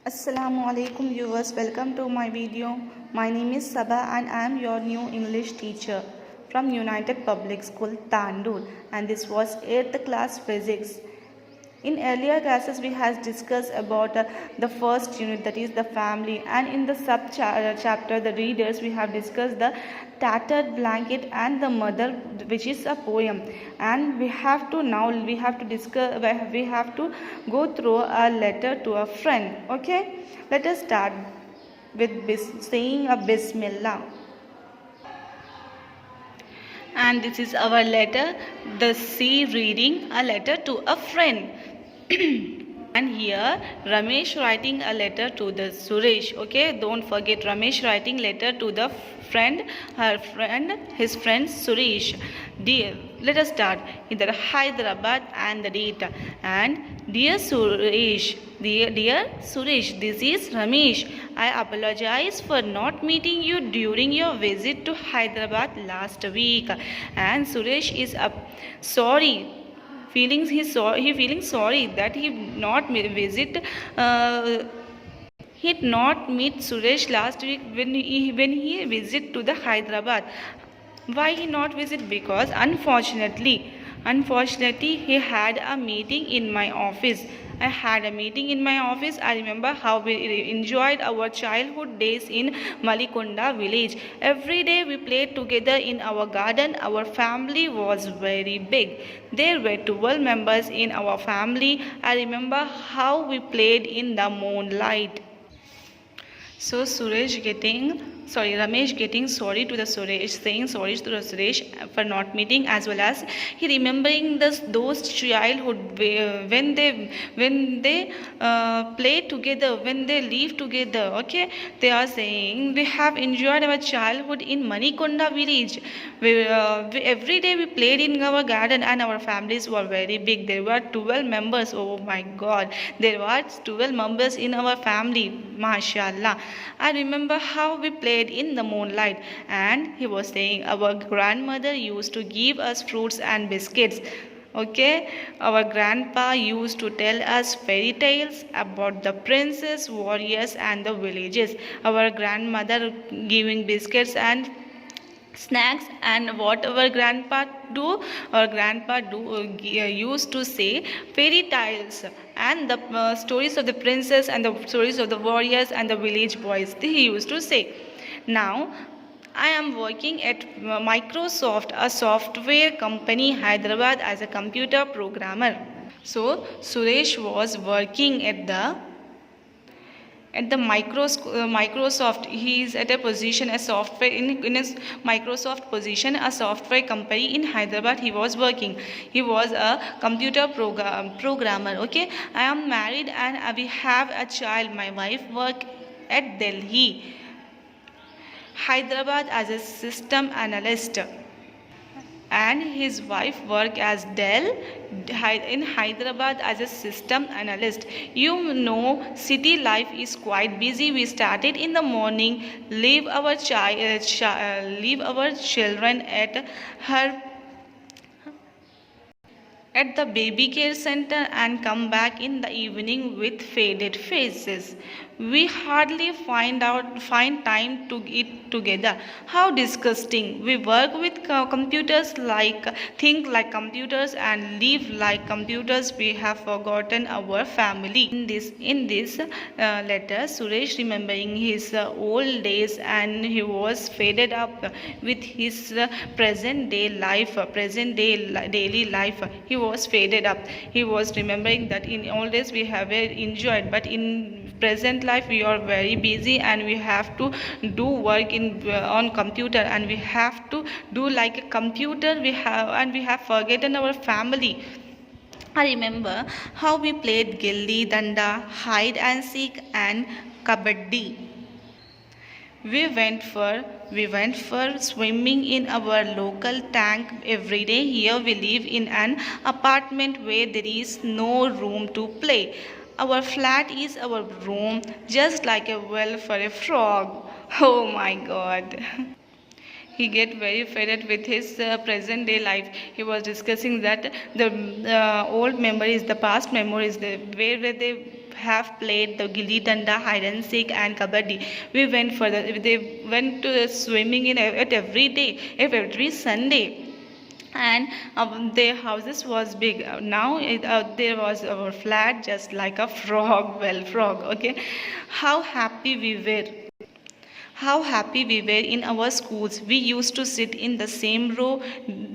Assalamu alaikum viewers, welcome to my video. My name is Sabah and I am your new English teacher from United Public School Tandoor, and this was 8th class physics. In earlier classes we have discussed about the first unit, that is the family, and in the sub chapter the readers we have discussed the tattered blanket and the mother, which is a poem. And we have to discuss, we have to go through a letter to a friend. Okay, let us start with saying a bismillah. And this is our letter, the C reading a letter to a friend. And here Ramesh writing a letter to the Suresh. Okay, don't forget Ramesh writing letter to the friend, his friend Suresh. Dear, let us start in the Hyderabad and the date. And dear Suresh, dear Suresh, this is Ramesh. I apologize for not meeting you during your visit to Hyderabad last week. And Suresh is sorry. He feeling sorry that he not visit. He did not meet Suresh last week when he visit to the Hyderabad. Why he not visit? Because unfortunately he had a meeting in my office. I had a meeting in my office. I remember how we enjoyed our childhood days in Malikonda village. Every day we played together in our garden. Our family was very big. There were 12 members in our family. I remember how we played in the moonlight. So Ramesh getting sorry to the Suresh, saying sorry to the Suresh for not meeting, as well as he remembering those childhood when they play together, when they live together. Okay, they are saying we have enjoyed our childhood in Manikonda village. Every day we played in our garden and our families were very big. There were 12 members. Oh my God, there were 12 members in our family. MashaAllah. I remember how we played in the moonlight. And he was saying our grandmother used to give us fruits and biscuits. Okay, our grandpa used to tell us fairy tales about the princes, warriors, and the villages. Our grandmother giving biscuits and snacks, and what our grandpa used to say fairy tales and the stories of the princess and the stories of the warriors and the village boys, he used to say. Now I am working at Microsoft, a software company, Hyderabad, as a computer programmer. So Suresh was working at the Microsoft. He is at a position, a software in his Microsoft position, a software company in Hyderabad. He was working. He was a computer programmer. Okay, I am married and we have a child. My wife work at Delhi, Hyderabad, as a system analyst, and his wife work as Dell in Hyderabad as a system analyst. You know, city life is quite busy. We started in the morning, leave our children at the baby care center and come back in the evening with faded faces. We hardly find time to eat together. How disgusting. We work with computers, think like computers and live like computers. We have forgotten our family. In this letter, Suresh remembering his old days, and he was faded up with his present day daily life. He was faded up. He was remembering that in old days we have enjoyed, but in present life we are very busy and we have to do work on computer, and we have to do like a computer. We have forgotten our family. I remember how we played gilli danda, hide and seek, and kabaddi. We went for swimming in our local tank every day. Here we live in an apartment where there is no room to play. Our flat is our room, just like a well for a frog. Oh my God. He get very fed with his present day life. He was discussing that the old memories, the past memories, where they have played the gilli danda, hide and seek, and kabaddi. We went for they went to swimming in at every day, every Sunday. And their houses was big. Now there was a flat just like a frog, well frog, okay. How happy we were, how happy we were in our schools. We used to sit in the same row,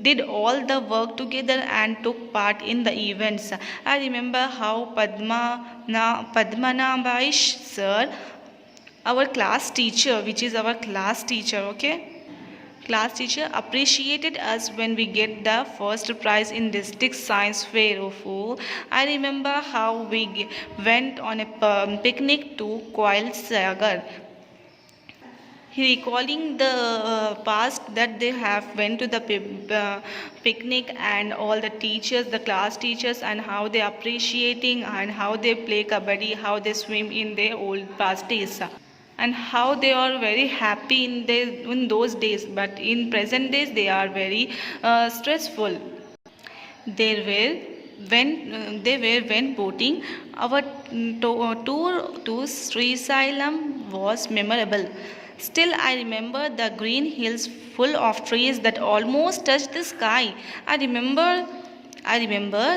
did all the work together, and took part in the events. I remember how Padmanabhaish sir, our class teacher, which is our class teacher, okay, class teacher appreciated us when we get the first prize in district science fair. Oh, I remember how we went on a picnic to Coil Sagar. He recalling the past that they have went to the picnic, and all the teachers, the class teachers, and how they appreciating and how they play kabaddi, how they swim in their old past days, and how they are very happy in those days, but in present days they are very stressful. There were when boating. Our tour to Sri Sailam was memorable. Still, I remember the green hills full of trees that almost touched the sky. I remember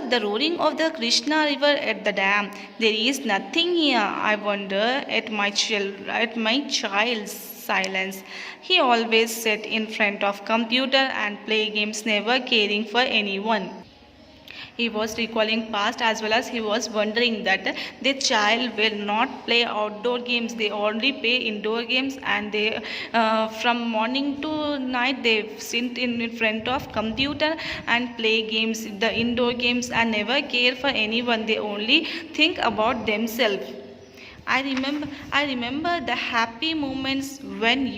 the roaring of the Krishna river at the dam. There is nothing here. I wonder at my child's silence. He always sat in front of computer and play games, never caring for anyone. He was recalling past, as well as he was wondering that the child will not play outdoor games. They only play indoor games, and they from morning to night they sit in front of computer and play games, the indoor games, and never care for anyone. They only think about themselves. I remember the happy moments when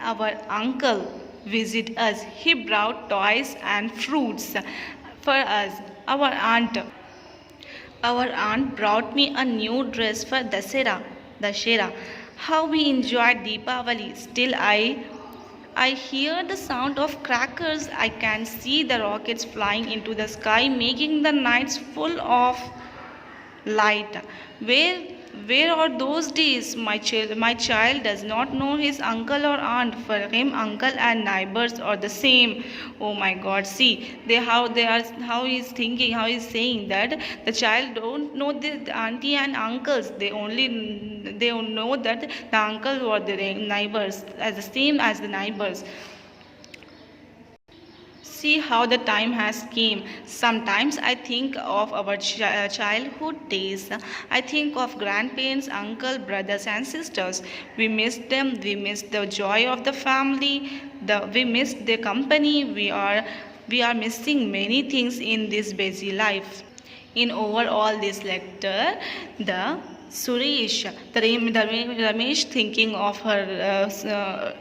our uncle visited us. He brought toys and fruits for us. Our aunt brought me a new dress for Dashera. How we enjoyed Deepavali. Still, I hear the sound of crackers. I can see the rockets flying into the sky, making the nights full of light. Where are those days? My child does not know his uncle or aunt. For him, uncle and neighbors are the same. Oh my God! See, how he's thinking, how he's saying that the child don't know the auntie and uncles. They know that the uncle or the neighbors as the same as the neighbors. See how the time has came. Sometimes I think of our childhood days. I think of grandparents, uncle, brothers and sisters. We miss them. We miss the joy of the family. We miss their company. We are missing many things in this busy life. In overall this letter, the Suresh, the Ramesh thinking of her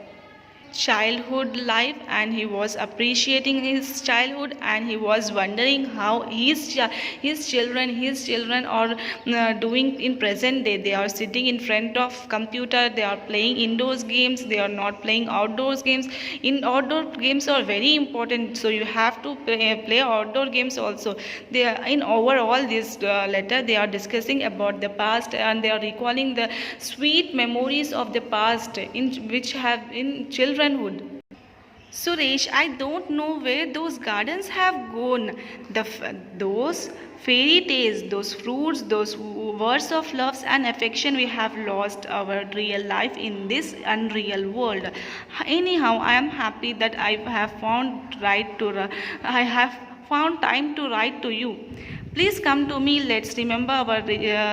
childhood life, and he was appreciating his childhood, and he was wondering how his children are doing in present day. They are sitting in front of computer, they are playing indoors games, they are not playing outdoors games. In outdoor games are very important, so you have to play outdoor games also. They are in overall this letter, they are discussing about the past, and they are recalling the sweet memories of the past in which have in childrenhood. Suresh, I don't know where those gardens have gone. Those fairy tales, those fruits, those words of love and affection, we have lost our real life in this unreal world. Anyhow, I am happy that I have I have found time to write to you. Please come to me. Let's remember our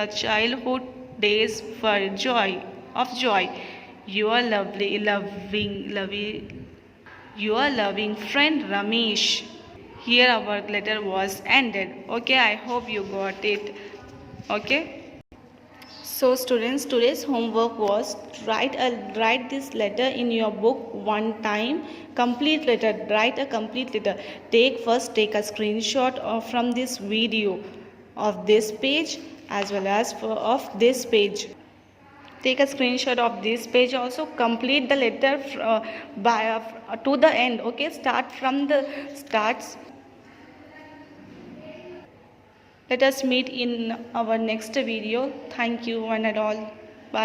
childhood days for joy. Your your loving friend Ramesh. Here our letter was ended. Okay, I hope you got it. Okay. So students, today's homework was write this letter in your book one time. Complete letter. Write a complete letter. Take a screenshot from this video of this page as well as of this page. Take a screenshot of this page also. Complete the letter to the end. Okay, start from the starts. Let us meet in our next video. Thank you one and all.